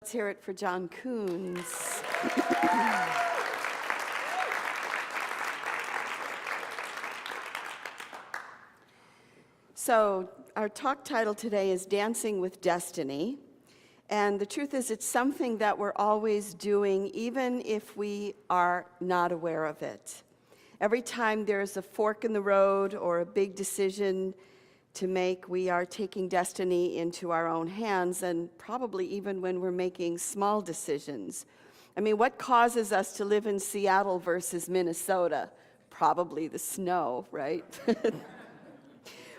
let's hear it for John Coons. So our talk title today is Dancing with Destiny. And the truth is, it's something that we're always doing, even if we are not aware of it. Every time there's a fork in the road or a big decision to make, we are taking destiny into our own hands, and probably even when we're making small decisions. I mean, what causes us to live in Seattle versus Minnesota? Probably the snow, right?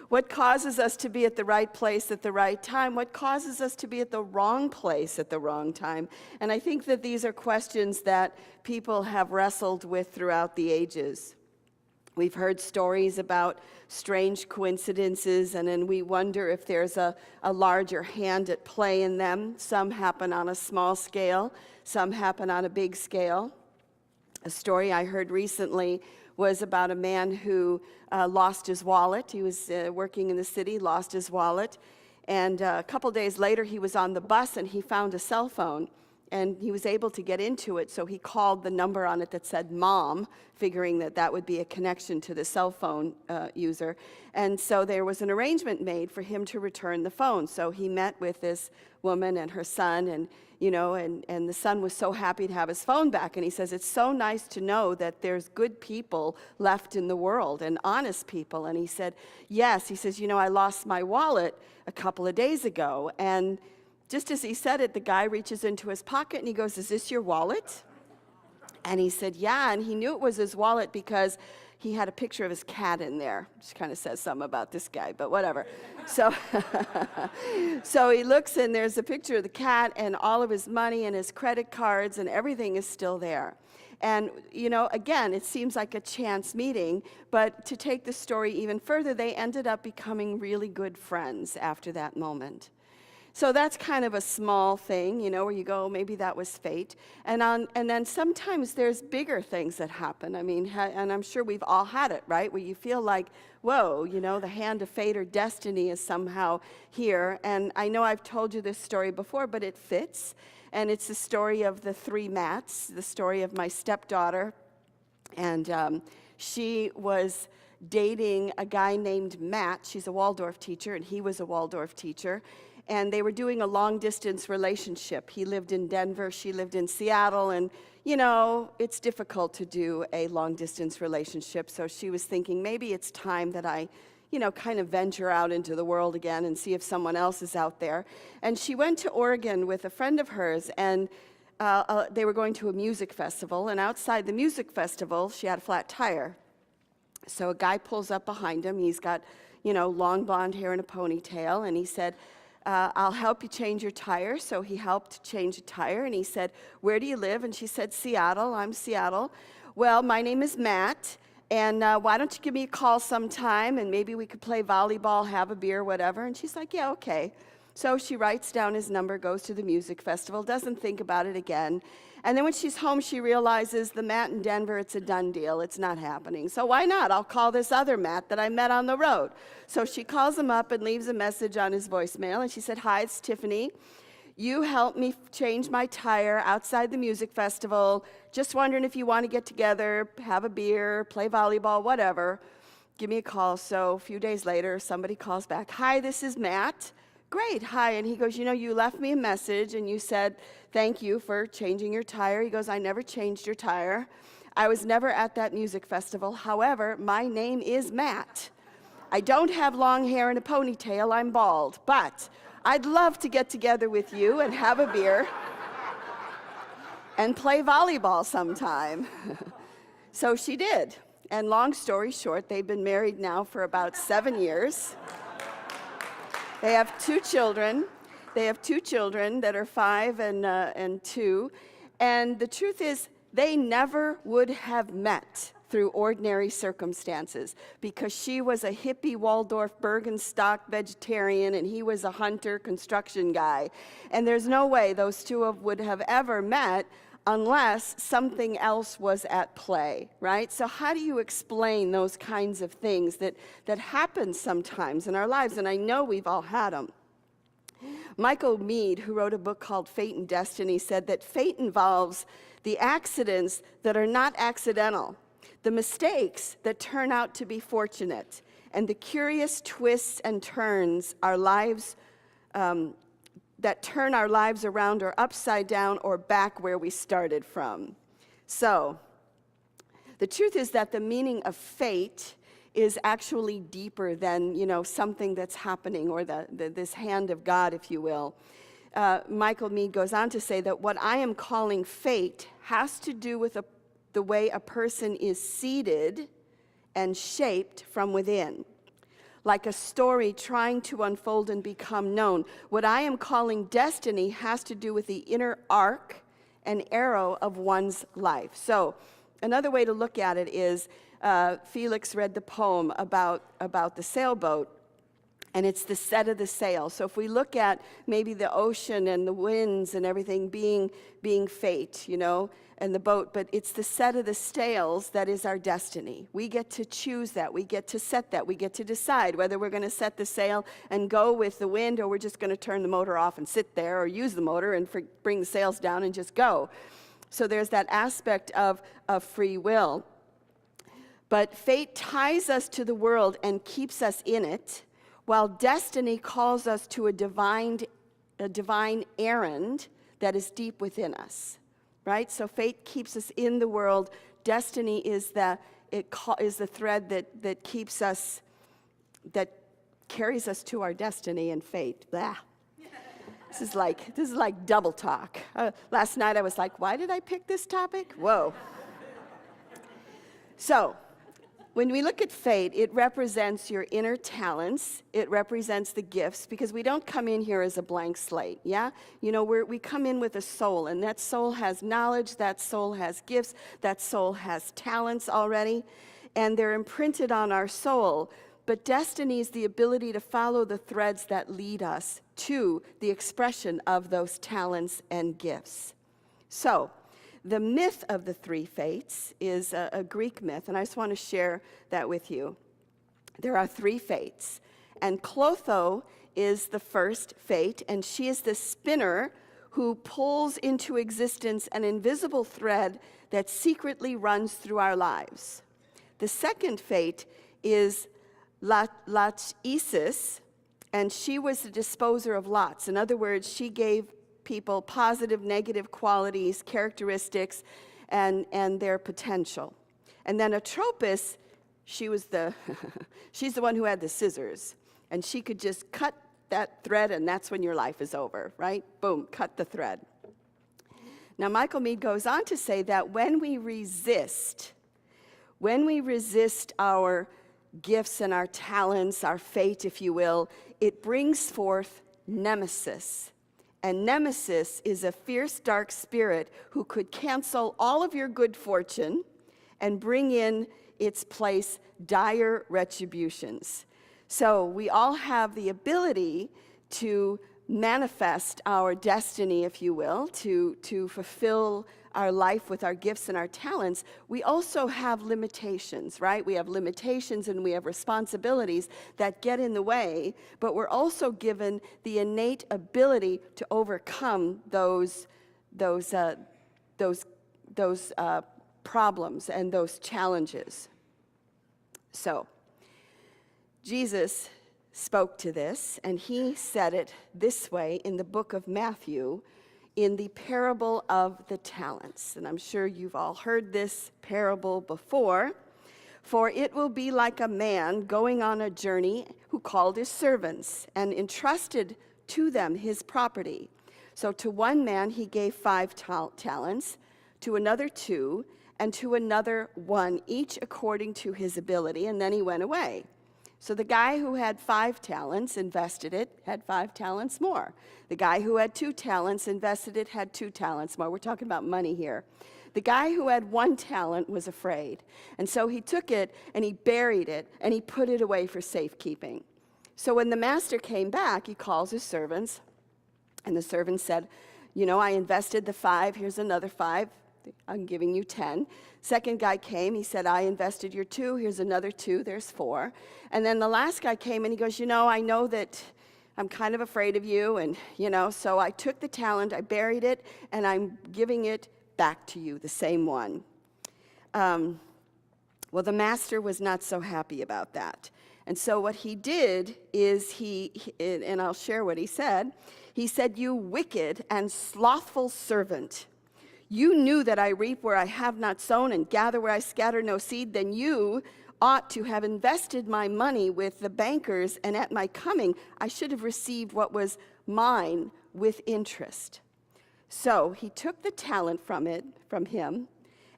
What causes us to be at the right place at the right time? What causes us to be at the wrong place at the wrong time? And I think that these are questions that people have wrestled with throughout the ages. We've heard stories about strange coincidences, and then we wonder if there's a larger hand at play in them. Some happen on a small scale, some happen on a big scale. A story I heard recently was about a man who lost his wallet. He was working in the city, lost his wallet, and a couple days later he was on the bus and he found a cell phone, and he was able to get into it, so he called the number on it that said Mom, figuring that that would be a connection to the cell phone user. And so there was an arrangement made for him to return the phone. So he met with this woman and her son, and and the son was so happy to have his phone back, and he says, it's so nice to know that there's good people left in the world and honest people. And he said, yes. He says, I lost my wallet a couple of days ago. And just as he said it, the guy reaches into his pocket and he goes, is this your wallet? And he said, yeah. And he knew it was his wallet because he had a picture of his cat in there, which kind of says something about this guy, but whatever. So, so he looks, and there's a picture of the cat, and all of his money and his credit cards and everything is still there. And, again, it seems like a chance meeting, but to take the story even further, they ended up becoming really good friends after that moment. So that's kind of a small thing, where you go, maybe that was fate. And then sometimes there's bigger things that happen. I mean, and I'm sure we've all had it, right? Where you feel like, whoa, the hand of fate or destiny is somehow here. And I know I've told you this story before, but it fits. And it's the story of the three Matts, the story of my stepdaughter. And she was dating a guy named Matt. She's a Waldorf teacher, and he was a Waldorf teacher. And they were doing a long-distance relationship. He lived in Denver, she lived in Seattle, and, it's difficult to do a long-distance relationship. So she was thinking, maybe it's time that I, kind of venture out into the world again and see if someone else is out there. And she went to Oregon with a friend of hers, and they were going to a music festival. And outside the music festival, she had a flat tire. So a guy pulls up behind him. He's got, long blonde hair and a ponytail, and he said, I'll help you change your tire. So he helped change a tire, and he said, where do you live? And she said, Seattle. I'm Seattle. Well, my name is Matt, and why don't you give me a call sometime, and maybe we could play volleyball, have a beer, whatever. And she's like, yeah, okay. So she writes down his number, goes to the music festival, doesn't think about it again. And then when she's home, she realizes the Matt in Denver, it's a done deal. It's not happening. So why not? I'll call this other Matt that I met on the road. So she calls him up and leaves a message on his voicemail. And she said, hi, it's Tiffany. You helped me change my tire outside the music festival. Just wondering if you want to get together, have a beer, play volleyball, whatever. Give me a call. So a few days later, somebody calls back. Hi, this is Matt. Great, hi. And he goes, you left me a message and you said, thank you for changing your tire. He goes, I never changed your tire. I was never at that music festival. However, my name is Matt. I don't have long hair and a ponytail. I'm bald. But I'd love to get together with you and have a beer and play volleyball sometime. So she did. And long story short, they've been married now for about 7 years. They have two children. They have two children that are 5 and 2. And the truth is, they never would have met through ordinary circumstances, because she was a hippie Waldorf Bergenstock vegetarian and he was a hunter construction guy. And there's no way those two would have ever met unless something else was at play, right? So how do you explain those kinds of things that happen sometimes in our lives? And I know we've all had them. Michael Meade, who wrote a book called Fate and Destiny, said that fate involves the accidents that are not accidental, the mistakes that turn out to be fortunate, and the curious twists and turns our lives that turn our lives around or upside down or back where we started from. So, the truth is that the meaning of fate is actually deeper than, something that's happening, or this hand of God, if you will. Michael Meade goes on to say that what I am calling fate has to do with the way a person is seeded and shaped from within, like a story trying to unfold and become known. What I am calling destiny has to do with the inner arc and arrow of one's life. So, another way to look at it is, Felix read the poem about the sailboat, and it's the set of the sail. So if we look at maybe the ocean and the winds and everything being fate, and the boat, but it's the set of the sails that is our destiny. We get to choose that. We get to set that. We get to decide whether we're going to set the sail and go with the wind, or we're just going to turn the motor off and sit there, or use the motor and bring the sails down and just go. So there's that aspect of free will. But fate ties us to the world and keeps us in it, while destiny calls us to a divine errand that is deep within us, right? So fate keeps us in the world. Destiny is the thread that keeps us, that carries us to our destiny and fate. Blah. This is like double talk. Last night I was like, why did I pick this topic? Whoa. So, when we look at fate, it represents your inner talents. It represents the gifts, because we don't come in here as a blank slate, yeah? We come in with a soul, and that soul has knowledge, that soul has gifts, that soul has talents already, and they're imprinted on our soul. But destiny is the ability to follow the threads that lead us to the expression of those talents and gifts. So, the myth of the three fates is a Greek myth, and I just want to share that with you. There are three fates, and Clotho is the first fate, and she is the spinner who pulls into existence an invisible thread that secretly runs through our lives. The second fate is Lachesis, and she was the disposer of lots. In other words, she gave people positive, negative qualities, characteristics, and their potential. And then Atropos, she's the one who had the scissors, and she could just cut that thread, and that's when your life is over, right? Boom, cut the thread. Now, Michael Meade goes on to say that when we resist our gifts and our talents, our fate, if you will, it brings forth nemesis. And nemesis is a fierce, dark spirit who could cancel all of your good fortune and bring in its place dire retributions. So we all have the ability to manifest our destiny, if you will, to fulfill our life with our gifts and our talents. We also have limitations, right? We have limitations and we have responsibilities that get in the way, but we're also given the innate ability to overcome those problems and those challenges. So, Jesus spoke to this, and he said it this way in the book of Matthew, in the parable of the talents. And I'm sure you've all heard this parable before. For it will be like a man going on a journey who called his servants and entrusted to them his property. So to one man he gave 5 talents, to another 2, and to another 1, each according to his ability, and then he went away. So the guy who had 5 talents, invested it, had 5 talents more. The guy who had 2 talents, invested it, had 2 talents more. We're talking about money here. The guy who had 1 talent was afraid. And so he took it and he buried it and he put it away for safekeeping. So when the master came back, he calls his servants, and the servant said, I invested the 5, here's another 5. I'm giving you 10. Second guy came, he said, I invested your 2, here's another 2, there's 4. And then the last guy came and he goes, I know that I'm kind of afraid of you, and, so I took the talent, I buried it, and I'm giving it back to you, the same one. Well, the master was not so happy about that. And so what he did is and I'll share what he said. He said, "You wicked and slothful servant, you knew that I reap where I have not sown and gather where I scatter no seed. Then you ought to have invested my money with the bankers, and at my coming I should have received what was mine with interest." So he took the talent from him,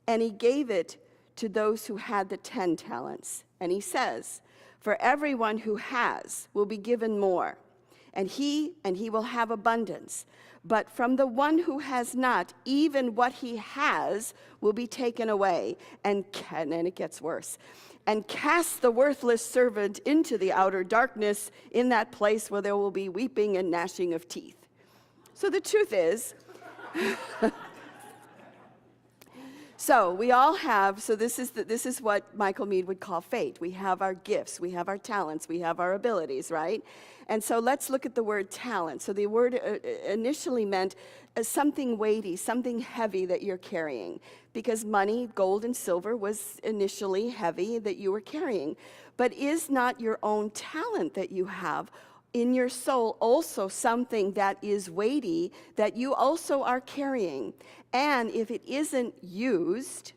and he gave it to those who had the 10 talents. And he says, "For everyone who has will be given more, and he will have abundance. But from the one who has not, even what he has will be taken away." And then it gets worse. "And cast the worthless servant into the outer darkness, in that place where there will be weeping and gnashing of teeth." So the truth is, so we all have, this is what Michael Meade would call fate. We have our gifts, we have our talents, we have our abilities, right? And so let's look at the word talent. So the word initially meant something weighty, something heavy that you're carrying, because money, gold and silver, was initially heavy that you were carrying. But is not your own talent that you have in your soul also something that is weighty that you also are carrying? And if it isn't used,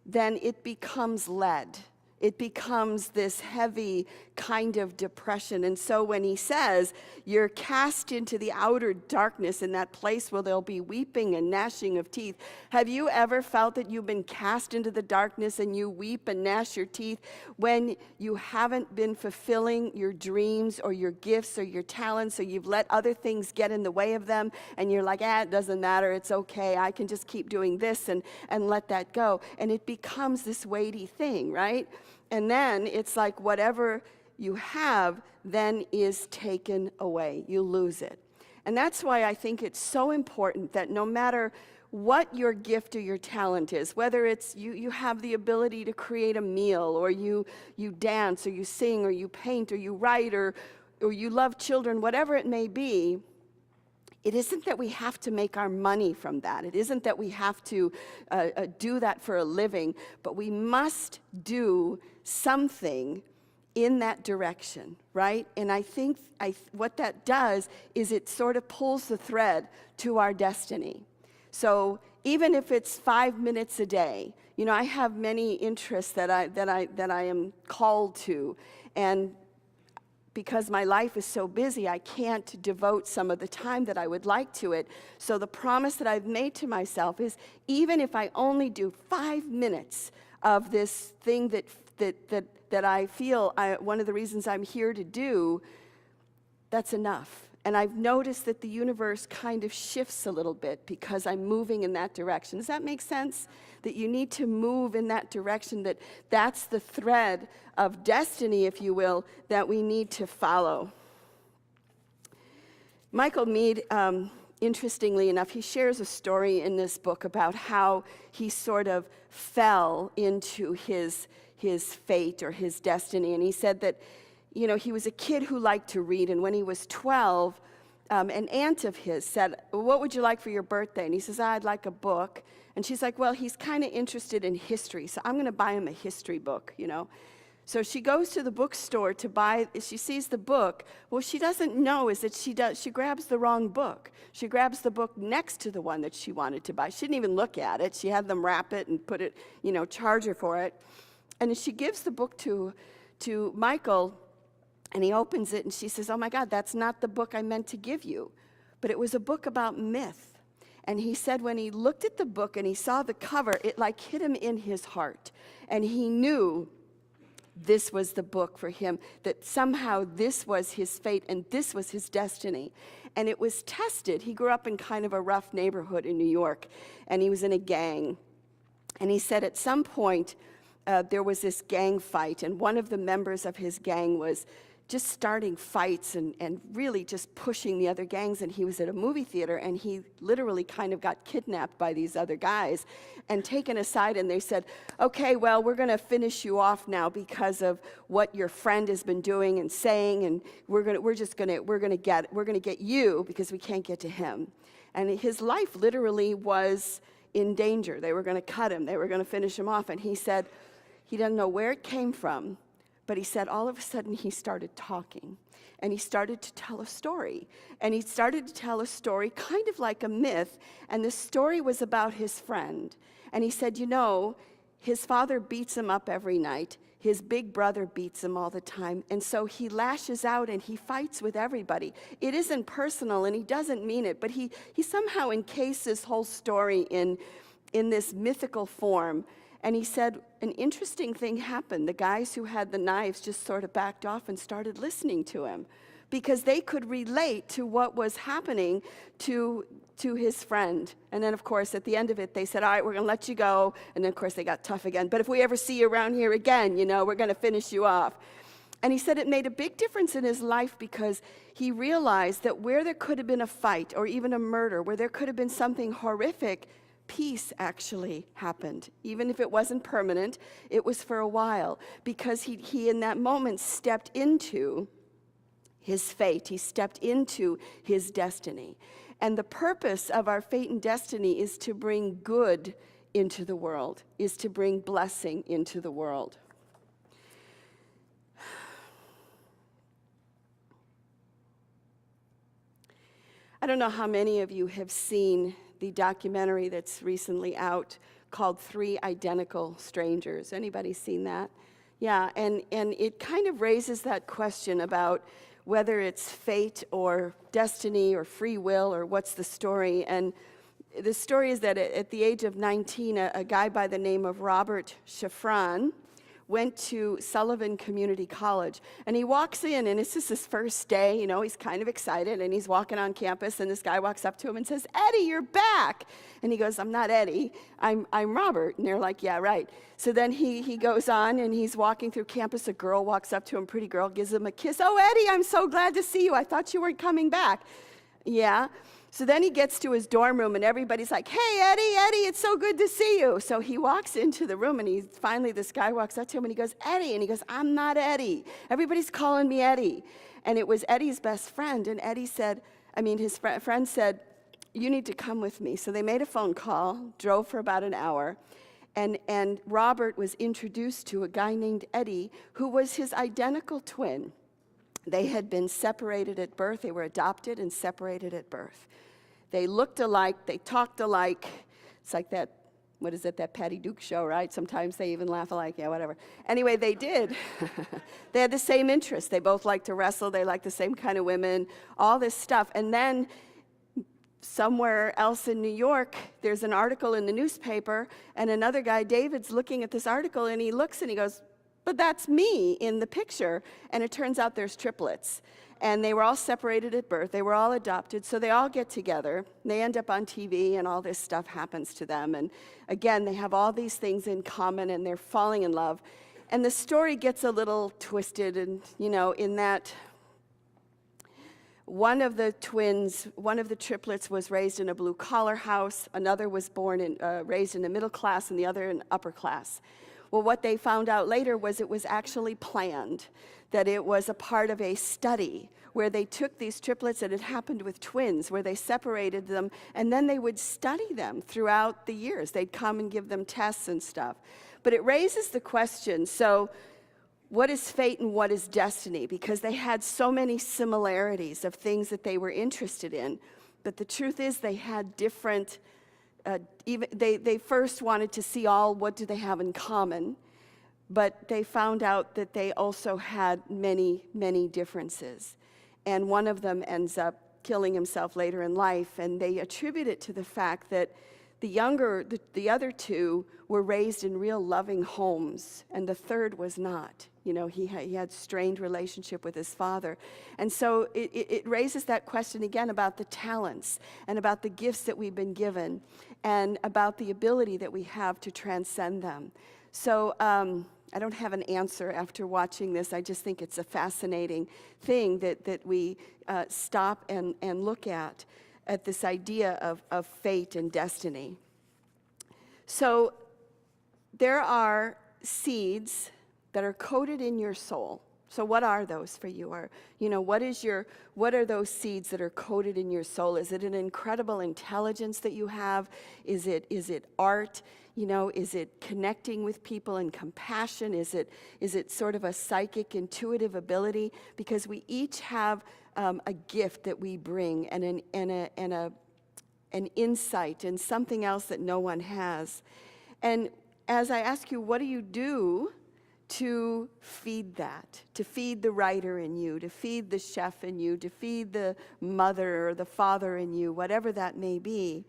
then it becomes lead. It becomes this heavy kind of depression. And so when he says, "You're cast into the outer darkness, in that place where there'll be weeping and gnashing of teeth," have you ever felt that you've been cast into the darkness and you weep and gnash your teeth when you haven't been fulfilling your dreams or your gifts or your talents, or you've let other things get in the way of them, and you're like, it doesn't matter, it's okay, I can just keep doing this and let that go. And it becomes this weighty thing, right? And then it's like whatever you have then is taken away. You lose it. And that's why I think it's so important that no matter what your gift or your talent is, whether it's you have the ability to create a meal, or you dance, or you sing, or you paint, or you write, or you love children, whatever it may be, it isn't that we have to make our money from that. It isn't that we have to do that for a living, but we must do something in that direction, right? And I think what that does is it sort of pulls the thread to our destiny. So even if it's 5 minutes a day, I have many interests that I am called to, and because my life is so busy, I can't devote some of the time that I would like to it. So the promise that I've made to myself is, even if I only do 5 minutes of this thing that I feel one of the reasons I'm here to do, that's enough. And I've noticed that the universe kind of shifts a little bit because I'm moving in that direction. Does that make sense? That you need to move in that direction, that's the thread of destiny, if you will, that we need to follow. Michael Meade, interestingly enough, he shares a story in this book about how he sort of fell into his fate or his destiny. And he said that, he was a kid who liked to read, and when he was 12, an aunt of his said, "What would you like for your birthday?" And he says, "I'd like a book." And she's like, "Well, he's kind of interested in history, so I'm going to buy him a history book, So she goes to the bookstore to buy, she sees the book. What she doesn't know is that she grabs the wrong book. She grabs the book next to the one that she wanted to buy. She didn't even look at it. She had them wrap it and put it, charge her for it. And she gives the book to Michael, and he opens it, and she says, "Oh my God, that's not the book I meant to give you." But it was a book about myth. And he said when he looked at the book and he saw the cover, it like hit him in his heart. And he knew this was the book for him, that somehow this was his fate and this was his destiny. And it was tested. He grew up in kind of a rough neighborhood in New York, and he was in a gang. And he said at some point there was this gang fight, and one of the members of his gang was just starting fights and really just pushing the other gangs. And he was at a movie theater, and he literally kind of got kidnapped by these other guys and taken aside, and they said, okay, well, we're going to finish you off now because of what your friend has been doing and saying, and we're going to get you because we can't get to him. And his life literally was in danger. They were going to cut him. They were going to finish him off. And he said he doesn't know where it came from, but he said all of a sudden he started talking. And he started to tell a story. And he started to tell a story kind of like a myth. And the story was about his friend. And he said, you know, his father beats him up every night. His big brother beats him all the time. And so he lashes out and he fights with everybody. It isn't personal and he doesn't mean it, but he somehow encased this whole story in this mythical form. And he said an interesting thing happened. The guys who had the knives just sort of backed off and started listening to him because they could relate to what was happening to his friend. And then, of course, at the end of it, they said, all right, we're going to let you go. And then, of course, they got tough again. But if we ever see you around here again, you know, we're going to finish you off. And he said it made a big difference in his life because he realized that where there could have been a fight or even a murder, where there could have been something horrific, peace actually happened. Even if it wasn't permanent, it was for a while because he in that moment stepped into his fate. He stepped into his destiny. And the purpose of our fate and destiny is to bring good into the world, is to bring blessing into the world. I don't know how many of you have seen the documentary that's recently out called 3 Identical Strangers. Anybody seen that? Yeah, and it kind of raises that question about whether it's fate or destiny or free will or what's the story. And the story is that at the age of 19, a guy by the name of Robert Shafran went to Sullivan Community College. And he walks in, and it's just his first day, you know, he's kind of excited, and he's walking on campus, and this guy walks up to him and says, Eddie, you're back. And he goes, I'm not Eddie, I'm Robert. And they're like, yeah, right. So then he goes on, and he's walking through campus. A girl walks up to him, pretty girl, gives him a kiss. Oh, Eddie, I'm so glad to see you. I thought you weren't coming back. Yeah. So then he gets to his dorm room, and everybody's like, hey, Eddie, it's so good to see you. So he walks into the room, and finally this guy walks up to him, and he goes, Eddie. And he goes, I'm not Eddie. Everybody's calling me Eddie. And it was Eddie's best friend. And Eddie said, his friend said, you need to come with me. So they made a phone call, drove for about an hour. And Robert was introduced to a guy named Eddie, who was his identical twin. They had been separated at birth. They were adopted and separated at birth. They looked alike. They talked alike. It's like that, what is it, that Patty Duke show, right? Sometimes they even laugh alike. Yeah, whatever. Anyway, they did. They had the same interests. They both liked to wrestle. They liked the same kind of women, all this stuff. And then somewhere else in New York, there's an article in the newspaper, and another guy, David's looking at this article, and he looks and he goes, but that's me in the picture. And it turns out there's triplets. And they were all separated at birth. They were all adopted. So they all get together. They end up on TV, and all this stuff happens to them. And again, they have all these things in common, and they're falling in love. And the story gets a little twisted, and, you know, in that one of the triplets was raised in a blue-collar house. Another was raised in the middle class, and the other in upper class. Well, what they found out later was it was actually planned, that it was a part of a study where they took these triplets, and it happened with twins, where they separated them, and then they would study them throughout the years. They'd come and give them tests and stuff. But it raises the question, so what is fate and what is destiny? Because they had so many similarities of things that they were interested in. But the truth is they had different they first wanted to see what do they have in common, but they found out that they also had many, many differences. And one of them ends up killing himself later in life, and they attribute it to the fact that the other two were raised in real loving homes, and the third was not. You know, he had strained relationship with his father. And so it raises that question again about the talents and about the gifts that we've been given and about the ability that we have to transcend them. So don't have an answer after watching this. I just think it's a fascinating thing that we stop and look at this idea of fate and destiny. So there are seeds that are coated in your soul. So what are those for you? Or, what are those seeds that are coated in your soul? Is it an incredible intelligence that you have? Is it art? Is it connecting with people and compassion? Is it sort of a psychic, intuitive ability? Because we each have a gift that we bring and an insight and something else that no one has. And as I ask you, what do you do to feed that, to feed the writer in you, to feed the chef in you, to feed the mother or the father in you, whatever that may be,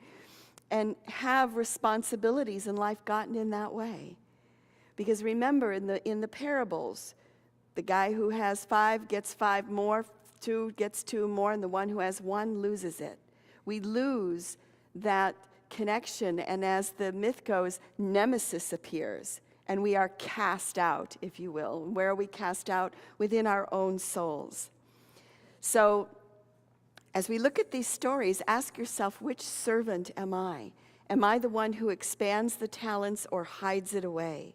and have responsibilities in life gotten in that way? Because remember, in the parables, the guy who has 5 gets 5 more, 2 gets 2 more, and the one who has 1 loses it. We lose that connection, and as the myth goes, nemesis appears, and we are cast out, if you will. Where are we cast out? Within our own souls. So as we look at these stories, ask yourself, which servant am I? Am I the one who expands the talents or hides it away?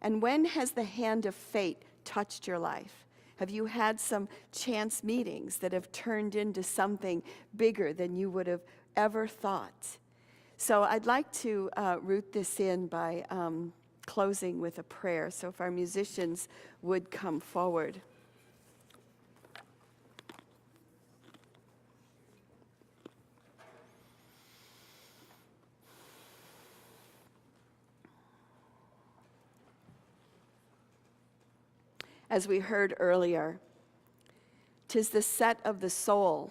And when has the hand of fate touched your life? Have you had some chance meetings that have turned into something bigger than you would have ever thought? So I'd like to root this in by closing with a prayer. So if our musicians would come forward. As we heard earlier, 'tis the set of the soul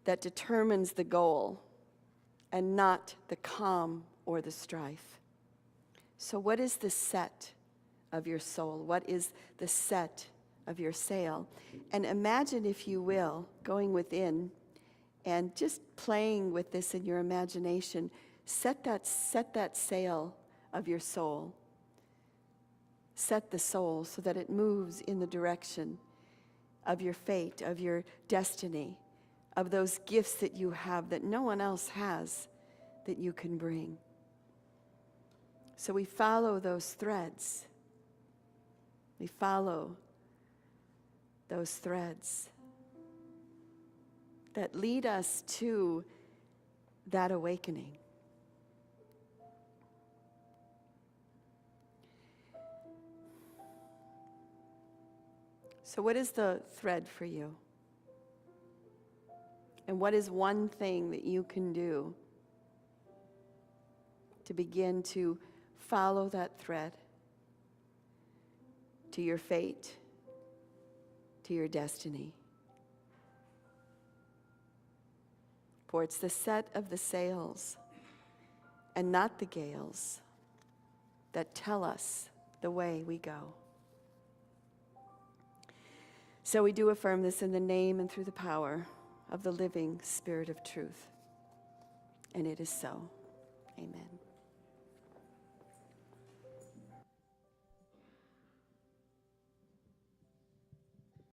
that determines the goal, and not the calm or the strife. So what is the set of your soul? What is the set of your sail? And imagine, if you will, going within and just playing with this in your imagination. Set that sail of your soul. Set the soul so that it moves in the direction of your fate, of your destiny, of those gifts that you have that no one else has that you can bring. So we follow those threads. We follow those threads that lead us to that awakening. So what is the thread for you? And what is one thing that you can do to begin to follow that thread to your fate, to your destiny? For it's the set of the sails and not the gales that tell us the way we go. So we do affirm this in the name and through the power of the living Spirit of truth. And it is so. Amen.